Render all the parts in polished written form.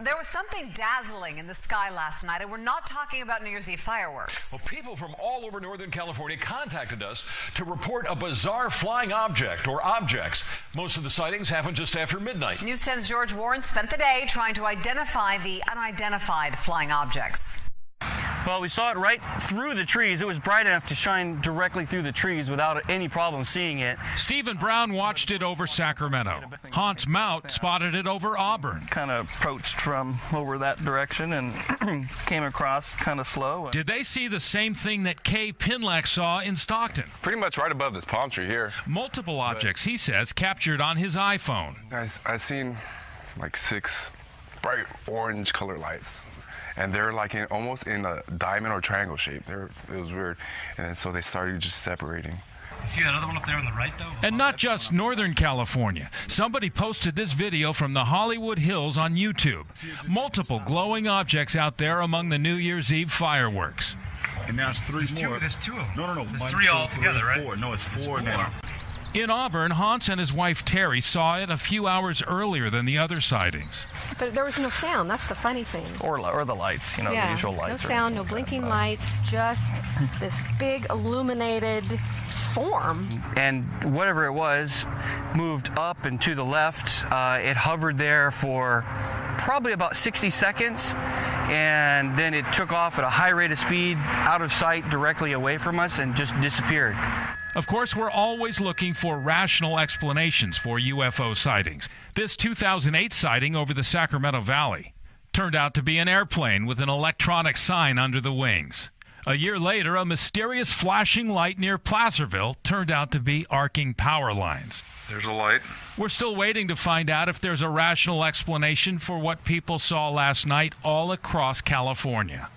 There was something dazzling in the sky last night, and we're not talking about New Year's Eve fireworks. Well, people from all over Northern California contacted us to report a bizarre flying object or objects. Most of the sightings happened just after midnight. News 10's George Warren spent the day trying to identify the unidentified flying objects. Well, we saw it right through the trees. It was bright enough to shine directly through the trees without any problem seeing it. Stephen Brown watched it over Sacramento. Hans Mout spotted it over Auburn. Kind of approached from over that direction and came across kind of slow. Did they see the same thing that Kay Pinlack saw in Stockton? Pretty much right above this palm tree here. Multiple objects, he says, captured on his iPhone. Guys, I seen like 6 bright orange color lights, and they're like almost in a diamond or triangle shape. It was weird, and so they started just separating. You see that other one up there on the right, though? And not just Northern California. Somebody posted this video from the Hollywood Hills on YouTube. Multiple glowing objects out there among the New Year's Eve fireworks. And now it's 3 more. There's 2 of them. No. There's 3 all together, right? 4. No, it's 4 now. In Auburn, Hans and his wife Terry saw it a few hours earlier than the other sightings. But there was no sound. That's the funny thing. Or the lights, the usual lights. No sound, no blinking lights, just this big illuminated form. And whatever it was moved up and to the left. It hovered there for probably about 60 seconds, and then it took off at a high rate of speed, out of sight, directly away from us, and just disappeared. Of course, we're always looking for rational explanations for UFO sightings. This 2008 sighting over the Sacramento Valley turned out to be an airplane with an electronic sign under the wings. A year later, a mysterious flashing light near Placerville turned out to be arcing power lines. There's a light. We're still waiting to find out if there's a rational explanation for what people saw last night all across California.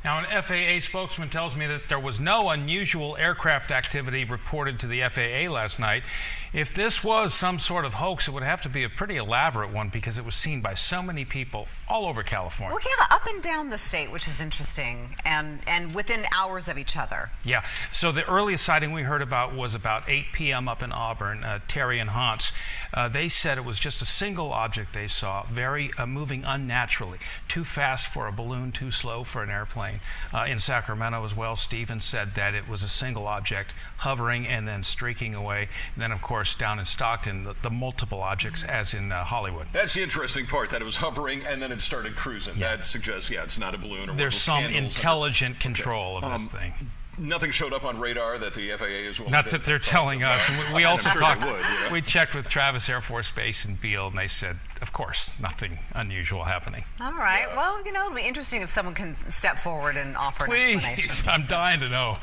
Now, an FAA spokesman tells me that there was no unusual aircraft activity reported to the FAA last night. If this was some sort of hoax, it would have to be a pretty elaborate one because it was seen by so many people all over California. Well, yeah, up and down the state, which is interesting, and within hours of each other. Yeah, so the earliest sighting we heard about was about 8 p.m. up in Auburn. Terry and Hans, they said it was just a single object they saw, moving unnaturally, too fast for a balloon, too slow for an airplane. In Sacramento as well, Stephen said that it was a single object hovering and then streaking away. And then, of course, down in Stockton, the multiple objects, as in Hollywood. That's the interesting part, that it was hovering and then it started cruising. Yeah. That suggests, it's not a balloon or there's some intelligent control of this thing. Nothing showed up on radar that the FAA is willing Not that they're telling us. We also talked. We checked with Travis Air Force Base in Beale, and they said, of course, nothing unusual happening. All right. Well, it'll be interesting if someone can step forward and offer an explanation. Please, I'm dying to know.